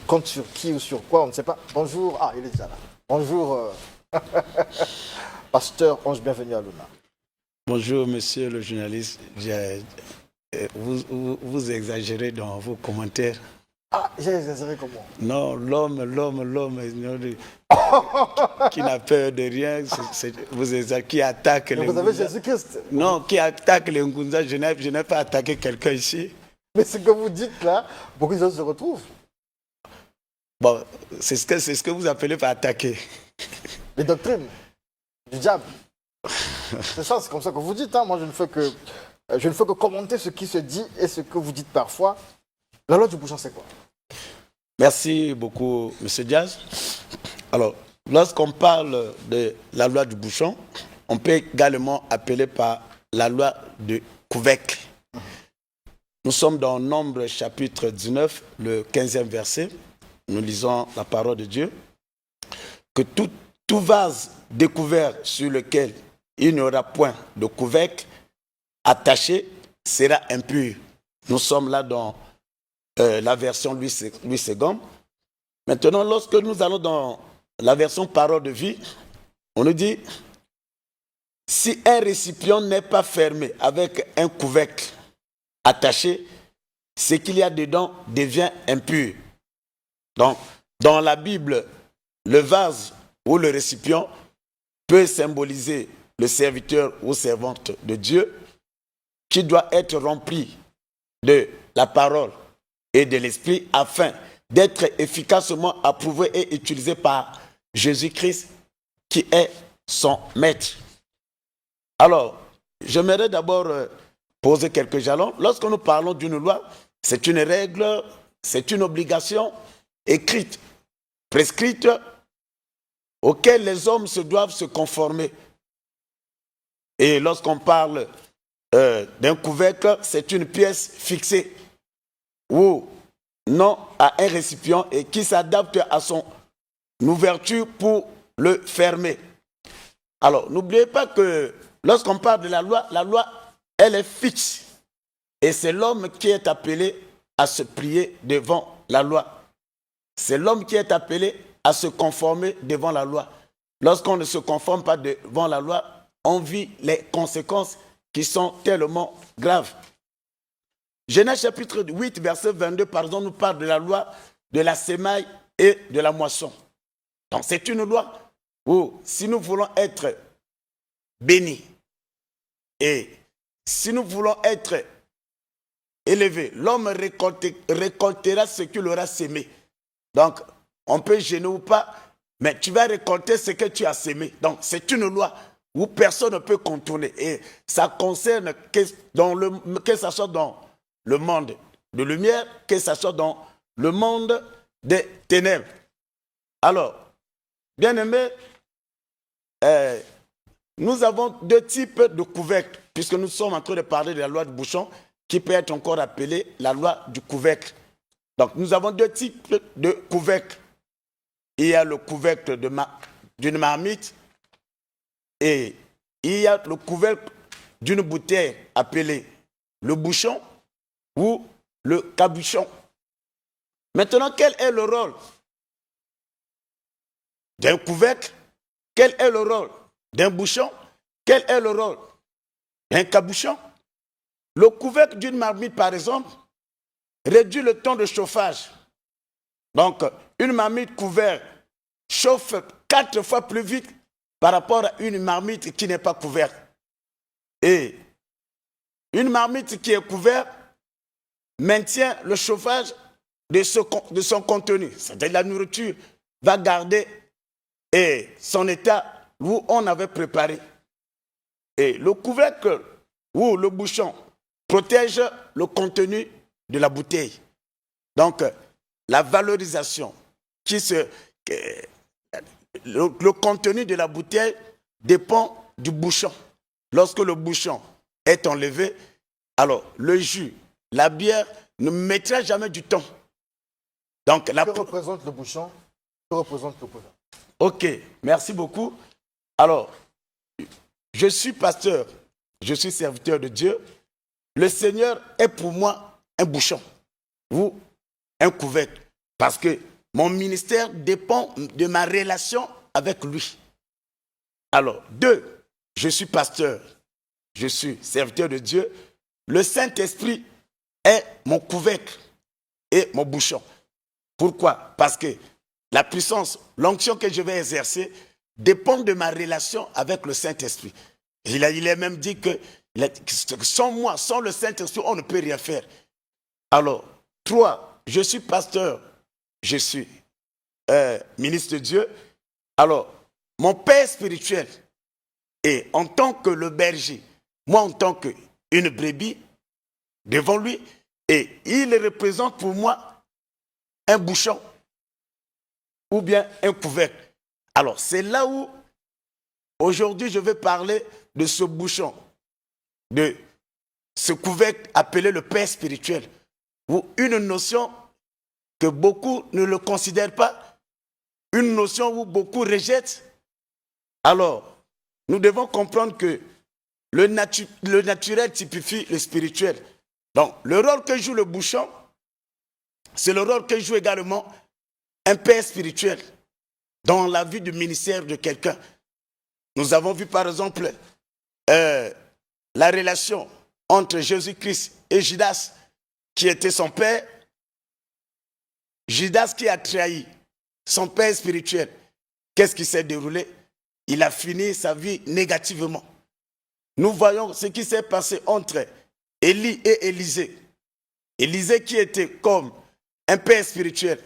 compte sur qui ou sur quoi, on ne sait pas. Bonjour, il est déjà là. Bonjour, Pasteur Ange, bienvenue à Luna. Bonjour, monsieur le journaliste. Vous exagérez dans vos commentaires. J'ai exagéré comment? Non, l'homme qui n'a peur de rien, qui attaque les Ngunza. Vous avez Jésus-Christ. Non, qui attaque les Ngunza. Je n'ai pas attaqué quelqu'un ici. Mais ce que vous dites là, beaucoup de gens se retrouvent. Bon, c'est ce que vous appelez par attaquer. Les doctrines du diable. C'est ça, c'est comme ça que vous dites. Moi, je ne fais que commenter ce qui se dit et ce que vous dites parfois. La loi du bouchon, c'est quoi? Merci beaucoup, M. Diaz. Alors, lorsqu'on parle de la loi du bouchon, on peut également appeler par la loi de Couvec. Nous sommes dans Nombre chapitre 19, le 15e verset. Nous lisons la parole de Dieu. Que tout vase découvert sur lequel il n'y aura point de Couvec attaché sera impur. Nous sommes là dans la version Louis II. Maintenant, lorsque nous allons dans la version Parole de vie, on nous dit, si un récipient n'est pas fermé avec un couvercle attaché, ce qu'il y a dedans devient impur. Donc, dans la Bible, le vase ou le récipient peut symboliser le serviteur ou servante de Dieu qui doit être rempli de la parole et de l'esprit afin d'être efficacement approuvé et utilisé par Jésus-Christ qui est son maître. Alors, j'aimerais d'abord poser quelques jalons. Lorsque nous parlons d'une loi, c'est une règle, c'est une obligation écrite, prescrite, auquel les hommes se doivent se conformer. Et lorsqu'on parle d'un couvercle, c'est une pièce fixée ou non à un récipient et qui s'adapte à son ouverture pour le fermer. Alors, n'oubliez pas que lorsqu'on parle de la loi, elle est fixe. Et c'est l'homme qui est appelé à se plier devant la loi. C'est l'homme qui est appelé à se conformer devant la loi. Lorsqu'on ne se conforme pas devant la loi, on vit les conséquences qui sont tellement graves. Genèse chapitre 8, verset 22, par exemple, nous parle de la loi de la semaille et de la moisson. Donc c'est une loi où si nous voulons être bénis et si nous voulons être élevés, l'homme récoltera ce qu'il aura sémé. Donc on peut gêner ou pas, mais tu vas récolter ce que tu as sémé. Donc c'est une loi où personne ne peut contourner. Et ça concerne que ce soit dans le monde de lumière, que ce soit dans le monde des ténèbres. Alors, bien aimés, nous avons deux types de couvercles, puisque nous sommes en train de parler de la loi du bouchon, qui peut être encore appelée la loi du couvercle. Donc, nous avons deux types de couvercles. Il y a le couvercle d'une marmite et il y a le couvercle d'une bouteille appelée le bouchon ou le cabuchon. Maintenant, quel est le rôle d'un couvercle? Quel est le rôle d'un bouchon? Quel est le rôle d'un cabuchon? Le couvercle d'une marmite, par exemple, réduit le temps de chauffage. Donc, une marmite couverte chauffe 4 fois plus vite par rapport à une marmite qui n'est pas couverte. Et une marmite qui est couverte maintient le chauffage de son contenu. C'est-à-dire la nourriture va garder son état où on avait préparé. Et le couvercle ou le bouchon protège le contenu de la bouteille. Donc, la valorisation, le contenu de la bouteille dépend du bouchon. Lorsque le bouchon est enlevé, alors le jus, la bière ne mettra jamais du temps. Donc, que représente le bouchon? Que représente le couvercle? Ok, merci beaucoup. Alors, je suis pasteur, je suis serviteur de Dieu. Le Seigneur est pour moi un bouchon ou un couvercle. Parce que mon ministère dépend de ma relation avec lui. Alors, 2, je suis pasteur, je suis serviteur de Dieu. Le Saint-Esprit est mon couvercle et mon bouchon. Pourquoi? Parce que la puissance, l'onction que je vais exercer dépend de ma relation avec le Saint-Esprit. Il est même dit que sans moi, sans le Saint-Esprit, on ne peut rien faire. Alors, 3, je suis pasteur, je suis ministre de Dieu. Alors, mon père spirituel, et en tant que le berger, moi en tant qu'une brebis, devant lui, et il représente pour moi un bouchon ou bien un couvercle. Alors, c'est là où, aujourd'hui, je vais parler de ce bouchon, de ce couvercle appelé le père spirituel, ou une notion que beaucoup ne le considèrent pas, une notion où beaucoup rejettent. Alors, nous devons comprendre que le naturel typifie le spirituel. Donc, le rôle que joue le bouchon, c'est le rôle que joue également un père spirituel dans la vie du ministère de quelqu'un. Nous avons vu par exemple la relation entre Jésus-Christ et Judas, qui était son père. Judas qui a trahi son père spirituel. Qu'est-ce qui s'est déroulé? Il a fini sa vie négativement. Nous voyons ce qui s'est passé entre Élie et Élisée. Élisée qui était comme un père spirituel.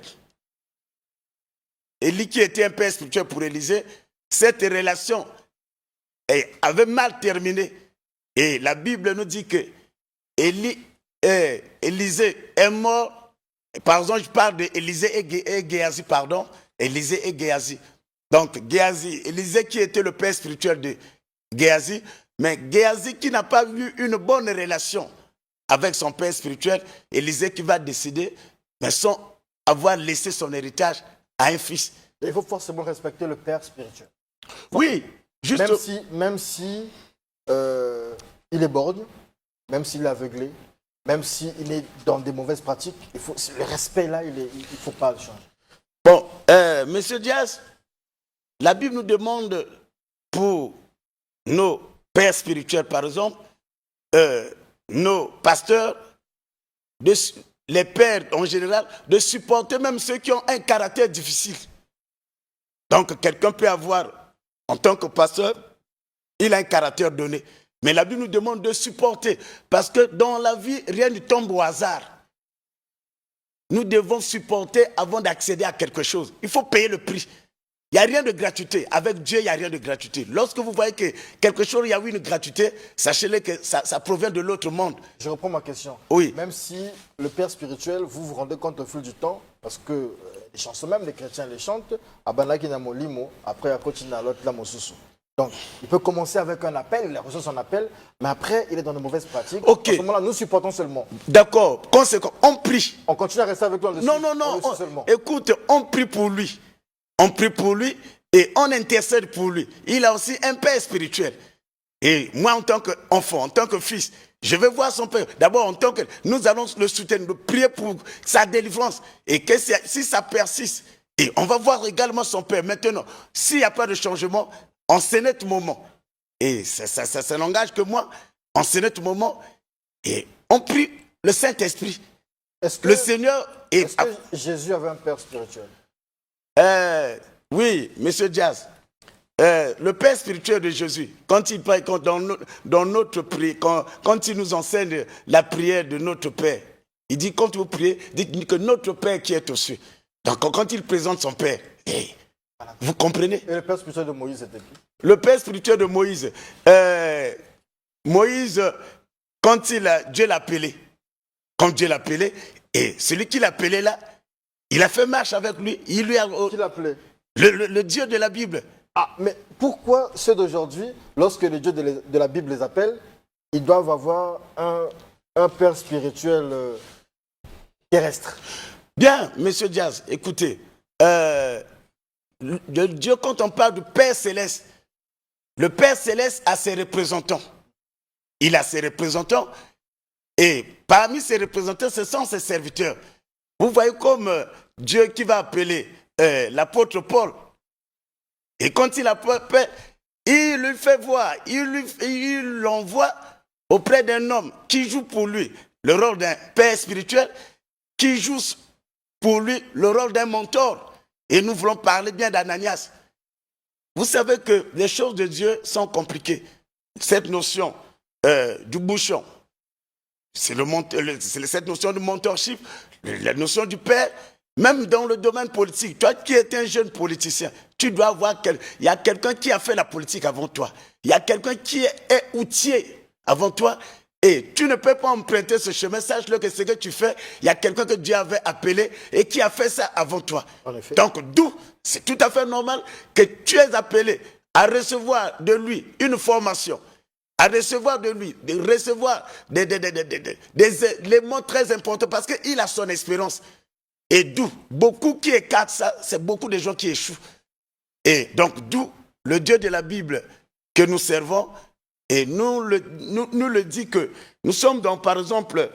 Élie qui était un père spirituel pour Élisée, cette relation avait mal terminé. Et la Bible nous dit que Élisée est mort. Par exemple, je parle d'Élisée et Géasi, pardon. Élisée et Géasi. Donc, Géasi, Élisée qui était le père spirituel de Géasi, mais Géasi qui n'a pas eu une bonne relation avec son père spirituel, Élisée qui va décider, mais sans avoir laissé son héritage à un fils. Et il faut forcément respecter le père spirituel. Oui, juste... Même si il est borgne, même s'il est aveuglé, même s'il est dans des mauvaises pratiques, le respect là, il ne faut pas le changer. Bon, Monsieur Diaz, la Bible nous demande pour nos pères spirituels, par exemple, nos pasteurs, les pères en général, de supporter même ceux qui ont un caractère difficile. Donc, quelqu'un peut avoir, en tant que pasteur, il a un caractère donné. Mais la Bible nous demande de supporter, parce que dans la vie, rien ne tombe au hasard. Nous devons supporter avant d'accéder à quelque chose. Il faut payer le prix. Il n'y a rien de gratuité. Avec Dieu, il n'y a rien de gratuité. Lorsque vous voyez que quelque chose, il y a une gratuité, sachez-le que ça provient de l'autre monde. Je reprends ma question. Oui. Même si le père spirituel, vous vous rendez compte au fil du temps, parce que les chansons même, les chrétiens les chantent, Abanaki Namolimo, après, à continuer à l'autre, là, Mosusu. Donc, il peut commencer avec un appel, il reçoit son appel, mais après, il est dans de mauvaises pratiques. Ok. À ce moment-là, nous supportons seulement. D'accord. Conséquent, on prie. On continue à rester avec lui. Non. Écoute, on prie pour lui. On prie pour lui et on intercède pour lui. Il a aussi un père spirituel. Et moi, en tant qu'enfant, en tant que fils, je vais voir son père. D'abord, en tant que... Nous allons le soutenir, nous prier pour sa délivrance. Et que si ça persiste, et on va voir également son père. Maintenant, s'il n'y a pas de changement, en ce net moment, et ça n'engage que moi, en ce net moment, et on prie le Saint-Esprit. Le Seigneur... Est-ce que Jésus avait un père spirituel? Oui, Monsieur Diaz. Le père spirituel de Jésus, quand il parle dans notre prière, quand il nous enseigne la prière de notre Père, il dit quand vous priez, dites que notre Père qui est aux cieux. Donc quand il présente son Père, vous comprenez? Et le père spirituel de Moïse, c'était qui? Le père spirituel de Moïse. Moïse, quand Dieu l'a appelé, et celui qui l'a appelé là, il a fait marche avec lui. Il lui a... Qui l'appelait? Le Dieu de la Bible. Ah, mais pourquoi ceux d'aujourd'hui, lorsque les dieux de la Bible les appellent, ils doivent avoir un père spirituel terrestre? Bien, Monsieur Diaz, écoutez. Dieu, quand on parle du Père céleste, le Père céleste a ses représentants. Il a ses représentants. Et parmi ses représentants, ce sont ses serviteurs. Vous voyez comme Dieu qui va appeler l'apôtre Paul. Et quand il appelle, il lui fait voir, il l'envoie auprès d'un homme qui joue pour lui le rôle d'un père spirituel, qui joue pour lui le rôle d'un mentor. Et nous voulons parler bien d'Ananias. Vous savez que les choses de Dieu sont compliquées. Cette notion du bouchon, c'est cette notion de mentorship, la notion du père, même dans le domaine politique. Toi qui es un jeune politicien, tu dois voir qu'il y a quelqu'un qui a fait la politique avant toi. Il y a quelqu'un qui est outillé avant toi. Et tu ne peux pas emprunter ce chemin. Sache-le que ce que tu fais, il y a quelqu'un que Dieu avait appelé et qui a fait ça avant toi. Donc, d'où c'est tout à fait normal que tu es appelé à recevoir de lui une formation, à recevoir de lui, de recevoir des éléments très importants parce qu'il a son expérience. Et d'où beaucoup qui écartent ça, c'est beaucoup de gens qui échouent. Et donc, d'où le Dieu de la Bible que nous servons, et nous le dit que nous sommes dans, par exemple,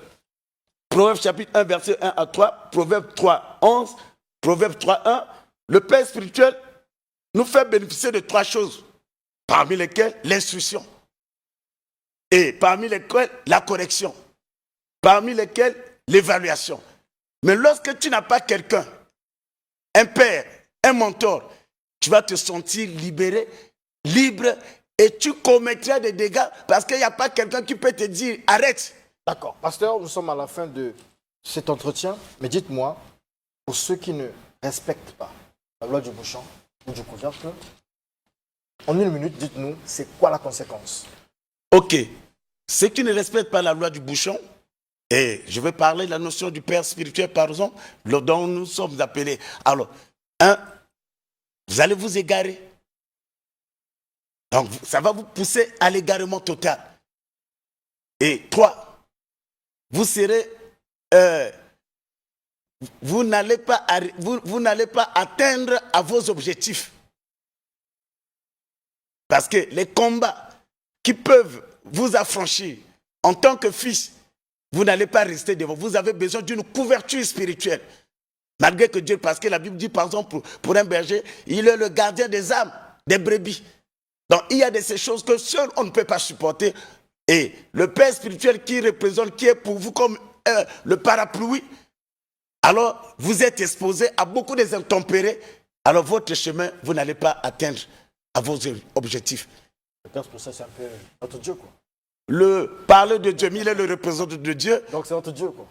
Proverbe chapitre 1, verset 1 à 3, Proverbe 3, 11, Proverbe 3, 1. Le Père spirituel nous fait bénéficier de 3 choses, parmi lesquelles l'instruction, et parmi lesquelles la correction, parmi lesquelles l'évaluation. Mais lorsque tu n'as pas quelqu'un, un père, un mentor, tu vas te sentir libéré, libre, et tu commettras des dégâts parce qu'il n'y a pas quelqu'un qui peut te dire arrête. D'accord. Pasteur, nous sommes à la fin de cet entretien, mais dites-moi, pour ceux qui ne respectent pas la loi du bouchon ou du couvercle, en 1 minute, dites-nous, c'est quoi la conséquence? Ok. Ceux qui ne respectent pas la loi du bouchon, et je vais parler de la notion du père spirituel, par exemple, dont nous sommes appelés. Alors, 1, vous allez vous égarer. Donc, ça va vous pousser à l'égarement total. Et 3, vous serez... vous n'allez pas atteindre à vos objectifs. Parce que les combats qui peuvent vous affranchir en tant que fils, vous n'allez pas rester devant. Vous avez besoin d'une couverture spirituelle. Malgré que Dieu, parce que la Bible dit par exemple pour un berger, il est le gardien des âmes, des brebis. Donc il y a de ces choses que seul on ne peut pas supporter. Et le Père spirituel qui représente, qui est pour vous comme le parapluie, alors vous êtes exposé à beaucoup des intempéries. Alors votre chemin, vous n'allez pas atteindre à vos objectifs. Pour ça, c'est un peu notre Dieu, quoi. Parler de Dieu, mais il est le représentant de Dieu. Donc c'est notre Dieu, quoi.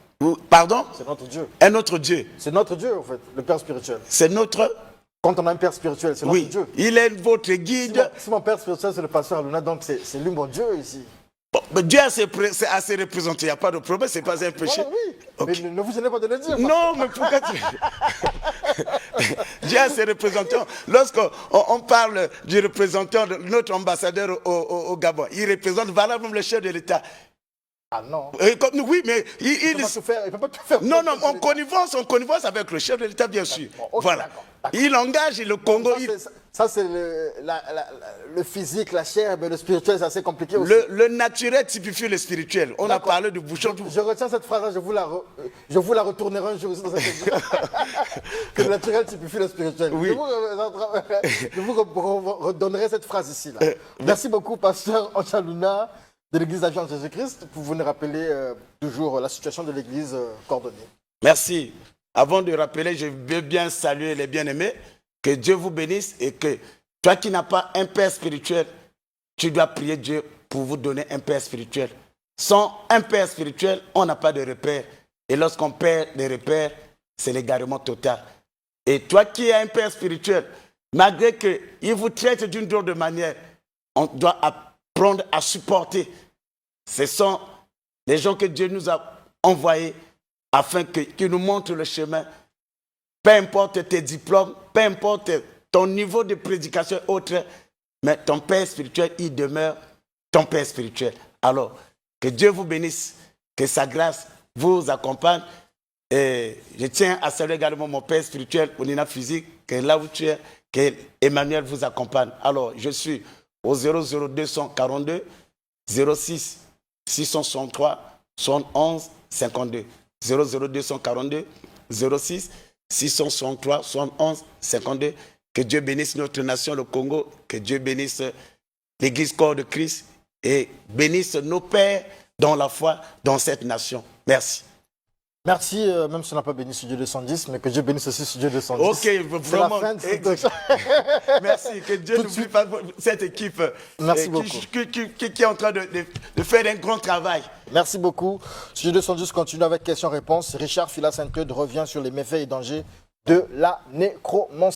Pardon? C'est notre Dieu. Un autre Dieu. C'est notre Dieu, en fait, le Père spirituel. C'est notre... Quand on a un Père spirituel, c'est notre Dieu. Oui, il est votre guide. Si mon Père spirituel, c'est le pasteur Aluna, donc c'est lui mon Dieu ici. Bon, mais Dieu a assez représenté, il n'y a pas de problème, ce n'est pas un péché. Voilà, oui, okay. Mais ne vous gênez pas de le dire. Non, mais pourquoi tu... Dieu a ses représentants. Lorsqu'on parle du représentant, de notre ambassadeur au Gabon, il représente valablement le chef de l'État. Ah non. Oui, mais il ne peut pas tout faire. Non, on connivence avec le chef de l'État, bien sûr. Okay, voilà. D'accord. Il engage le Congo. Ça, c'est le physique, la chair, mais le spirituel, c'est assez compliqué aussi. Le naturel typifie le spirituel. On a parlé de bouchon. Je retiens cette phrase, je vous la retournerai un jour dans cette émission. Que le naturel typifie le spirituel. Oui. Je vous redonnerai cette phrase ici. Là. Merci beaucoup, pasteur Anchaluna de l'Église d'Alliance de Jésus-Christ, pour vous rappeler toujours la situation de l'Église coordonnée. Merci. Avant de rappeler, je veux bien saluer les bien-aimés. Que Dieu vous bénisse et que toi qui n'as pas un père spirituel, tu dois prier Dieu pour vous donner un père spirituel. Sans un père spirituel, on n'a pas de repère. Et lorsqu'on perd des repères, c'est l'égarement total. Et toi qui as un père spirituel, malgré qu'il vous traite d'une drôle de manière, on doit apprendre à supporter. Ce sont les gens que Dieu nous a envoyés afin qu'ils nous montrent le chemin. Peu importe tes diplômes, peu importe ton niveau de prédication et autres, mais ton père spirituel, il demeure ton père spirituel. Alors, que Dieu vous bénisse, que sa grâce vous accompagne. Et je tiens à saluer également mon père spirituel, Onina Physique, que là où tu es, que Emmanuel vous accompagne. Alors, je suis au 00242 06 663 71 52. 00242 06 663 71 52. Que Dieu bénisse notre nation, le Congo. Que Dieu bénisse l'Église corps de Christ et bénisse nos pères dans la foi dans cette nation. Merci. Merci, même si on n'a pas béni Studio 210, mais que Dieu bénisse aussi Studio 210. Ok, vraiment. Merci, que Dieu n'oublie pas cette équipe. Merci beaucoup. Qui est en train de faire un grand travail. Merci beaucoup. Studio 210 continue avec questions-réponses. Richard Fila Sainte-Claude revient sur les méfaits et dangers de la nécromancie.